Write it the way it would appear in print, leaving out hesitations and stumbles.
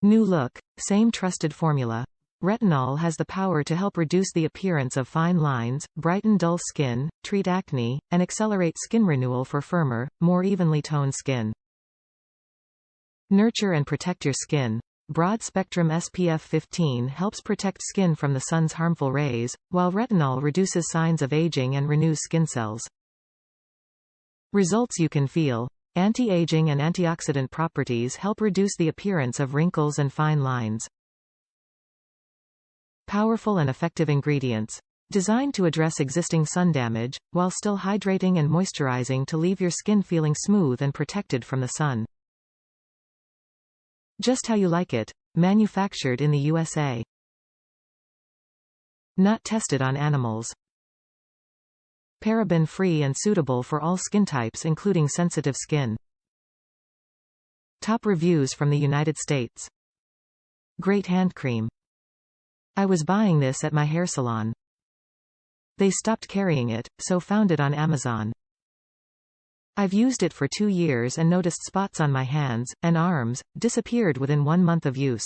New look, same trusted formula. Retinol has the power to help reduce the appearance of fine lines, brighten dull skin, treat acne, and accelerate skin renewal for firmer, more evenly toned skin. Nurture and protect your skin. Broad Spectrum SPF 15 helps protect skin from the sun's harmful rays, while retinol reduces signs of aging and renews skin cells. Results you can feel. Anti-aging and antioxidant properties help reduce the appearance of wrinkles and fine lines. Powerful and effective ingredients. Designed to address existing sun damage, while still hydrating and moisturizing to leave your skin feeling smooth and protected from the sun. Just how you like it. Manufactured in the USA. Not tested on animals. Paraben-free and suitable for all skin types including sensitive skin. Top reviews from the United States. Great hand cream. I was buying this at my hair salon. They stopped carrying it, so found it on Amazon. I've used it for 2 years and noticed spots on my hands and arms disappeared within 1 month of use.